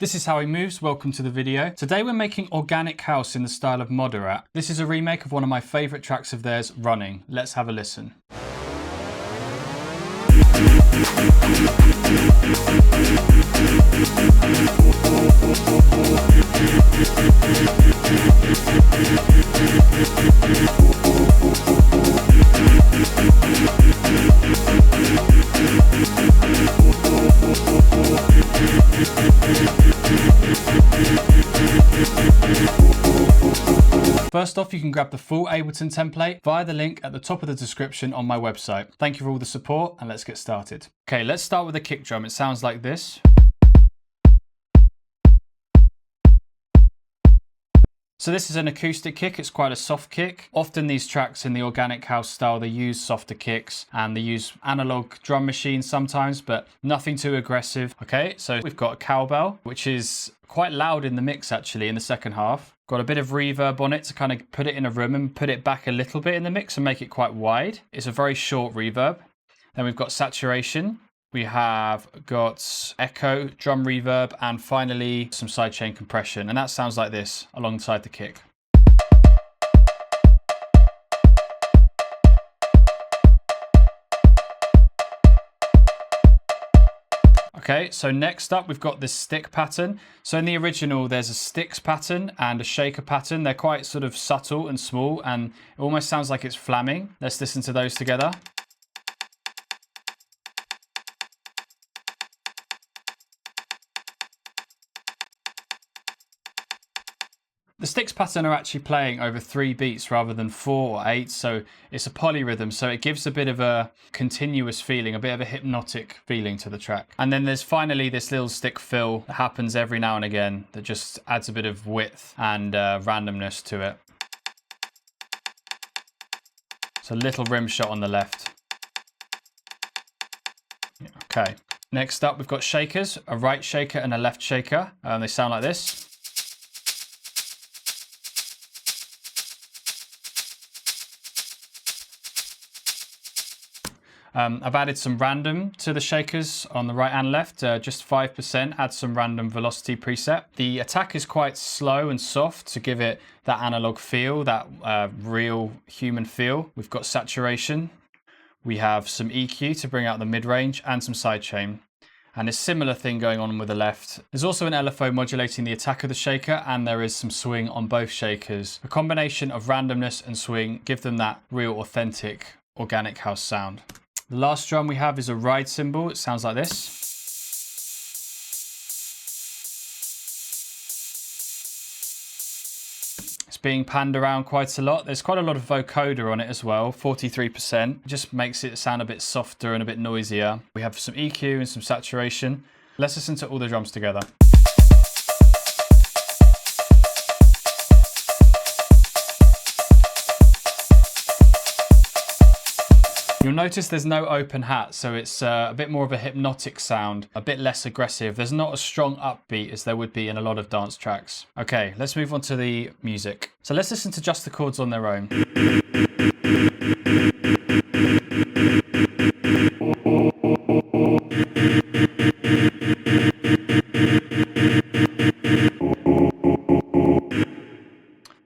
This is HowEMoves, welcome to the video. Today we're making organic house in the style of Moderat. This is a remake of one of my favourite tracks of theirs, Running. Let's have a listen. First off, you can grab the full Ableton template via the link at the top of the description on my website. Thank you for all the support and let's get started. Okay, let's start with the kick drum. It sounds like this. So this is an acoustic kick, it's quite a soft kick. Often these tracks in the organic house style, they use softer kicks and they use analog drum machines sometimes, but nothing too aggressive. Okay, so we've got a cowbell, which is quite loud in the mix actually in the second half. Got a bit of reverb on it to kind of put it in a room and put it back a little bit in the mix and make it quite wide. It's a very short reverb. Then we've got saturation. We have got echo, drum reverb, and finally some sidechain compression. And that sounds like this alongside the kick. Okay, so next up we've got this stick pattern. So in the original there's a sticks pattern and a shaker pattern. They're quite sort of subtle and small and it almost sounds like it's flamming. Let's listen to those together. The sticks pattern are actually playing over 3 beats rather than 4 or 8, so it's a polyrhythm, so it gives a bit of a continuous feeling, a bit of a hypnotic feeling to the track. And then there's finally this little stick fill that happens every now and again that just adds a bit of width and randomness to it. It's a little rim shot on the left. Okay, next up we've got shakers, a right shaker and a left shaker. They sound like this. I've added some random to the shakers on the right and left, just 5%, add some random velocity preset. The attack is quite slow and soft to give it that analog feel, that real human feel. We've got saturation, we have some EQ to bring out the mid-range and some sidechain. And a similar thing going on with the left. There's also an LFO modulating the attack of the shaker and there is some swing on both shakers. A combination of randomness and swing give them that real authentic organic house sound. The last drum we have is a ride cymbal. It sounds like this. It's being panned around quite a lot. There's quite a lot of vocoder on it as well, 43%. It just makes it sound a bit softer and a bit noisier. We have some EQ and some saturation. Let's listen to all the drums together. You'll notice there's no open hat, so it's a bit more of a hypnotic sound, a bit less aggressive. There's not a strong upbeat as there would be in a lot of dance tracks. Okay, let's move on to the music. So let's listen to just the chords on their own.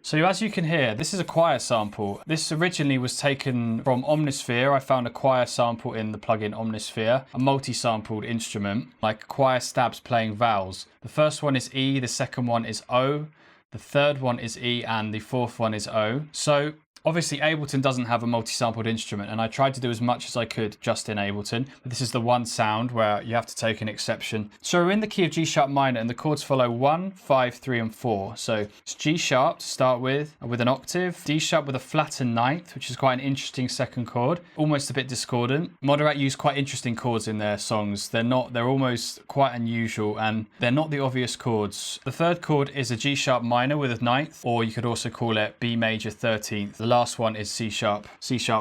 So as you can hear, this is a choir sample. This originally was taken from Omnisphere. I found a choir sample in the plugin Omnisphere, a multi-sampled instrument, like choir stabs playing vowels. The first one is E, the second one is O, the third one is E, and the fourth one is O. So obviously Ableton doesn't have a multi-sampled instrument and I tried to do as much as I could just in Ableton, but this is the one sound where you have to take an exception. So we're in the key of G sharp minor and the chords follow 1, 5, 3 and 4. So it's G sharp to start with an octave, D sharp with a flattened ninth, which is quite an interesting second chord, almost a bit discordant. Moderat use quite interesting chords in their songs. They're almost quite unusual and they're not the obvious chords. The third chord is a G sharp minor with a ninth, or you could also call it B major 13th. The last one is C sharp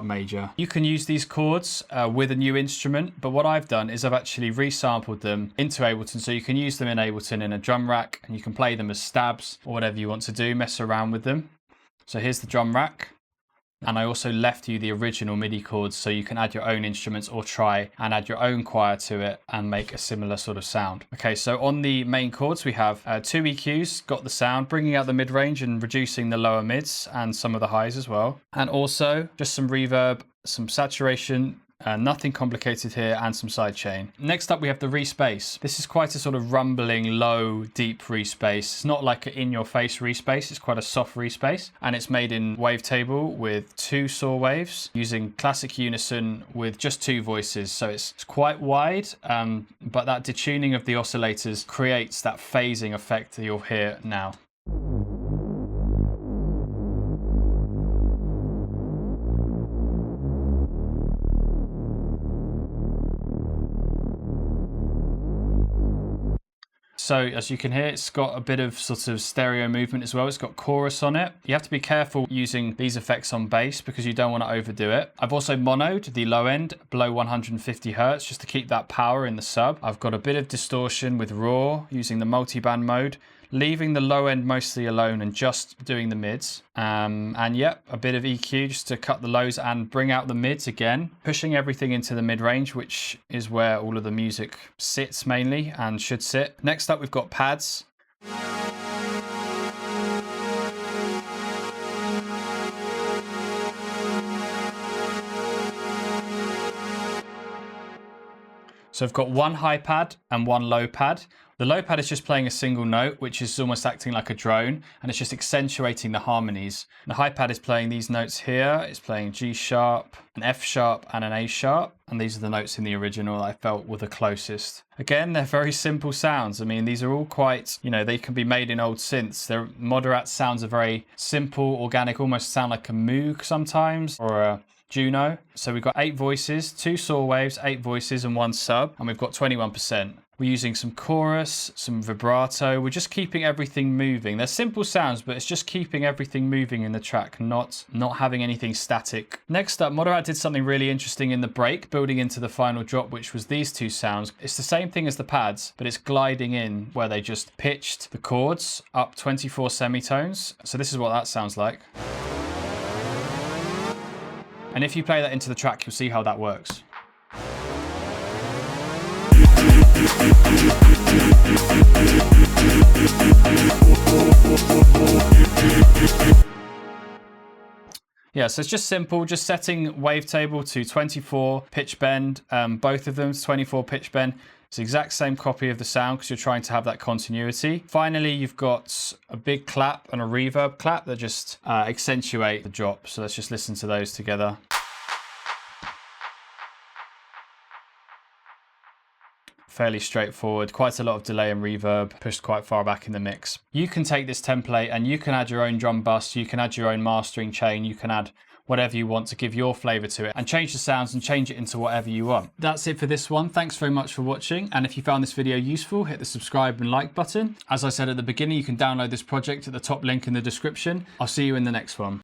major. You can use these chords with a new instrument, but what I've done is I've actually resampled them into Ableton, so you can use them in Ableton in a drum rack and you can play them as stabs or whatever you want to do, mess around with them. So here's the drum rack. And I also left you the original MIDI chords so you can add your own instruments or try and add your own choir to it and make a similar sort of sound. Okay, so on the main chords, we have 2 EQs, got the sound, bringing out the mid-range and reducing the lower mids and some of the highs as well. And also just some reverb, some saturation, nothing complicated here, and some sidechain. Next up, we have the Reese Bass. This is quite a sort of rumbling, low, deep Reese Bass. It's not like an in-your-face Reese Bass. It's quite a soft Reese Bass, and it's made in wavetable with 2 saw waves using classic unison with just 2 voices. So it's quite wide, but that detuning of the oscillators creates that phasing effect that you'll hear now. So as you can hear, it's got a bit of sort of stereo movement as well. It's got chorus on it. You have to be careful using these effects on bass because you don't want to overdo it. I've also monoed the low end below 150 Hertz just to keep that power in the sub. I've got a bit of distortion with raw using the multiband mode, leaving the low end mostly alone and just doing the mids. And yep, a bit of EQ just to cut the lows and bring out the mids again, pushing everything into the mid-range, which is where all of the music sits mainly and should sit. Next up, we've got pads. So I've got 1 high pad and 1 low pad. The low pad is just playing a single note, which is almost acting like a drone, and it's just accentuating the harmonies. The high pad is playing these notes here. It's playing G sharp, an F sharp, and an A sharp. And these are the notes in the original I felt were the closest. Again, they're very simple sounds. I mean, these are all quite, they can be made in old synths. Moderat sounds are very simple, organic, almost sound like a Moog sometimes, or a Juno. So we've got 8 voices, 2 saw waves, 8 voices and 1 sub, and we've got 21%. We're using some chorus, some vibrato. We're just keeping everything moving. They're simple sounds, but it's just keeping everything moving in the track, not having anything static. Next up, Moderat did something really interesting in the break, building into the final drop, which was these 2 sounds. It's the same thing as the pads, but it's gliding in where they just pitched the chords up 24 semitones. So this is what that sounds like. And if you play that into the track, you'll see how that works. Yeah, so it's just simple, just setting wavetable to 24 pitch bend, both of them to 24 pitch bend. It's the exact same copy of the sound because you're trying to have that continuity. Finally, you've got a big clap and a reverb clap that just accentuate the drop. So let's just listen to those together. Fairly straightforward, quite a lot of delay and reverb, pushed quite far back in the mix. You can take this template and you can add your own drum bus, you can add your own mastering chain, you can add whatever you want to give your flavor to it and change the sounds and change it into whatever you want. That's it for this one. Thanks very much for watching. And if you found this video useful, hit the subscribe and like button. As I said at the beginning, you can download this project at the top link in the description. I'll see you in the next one.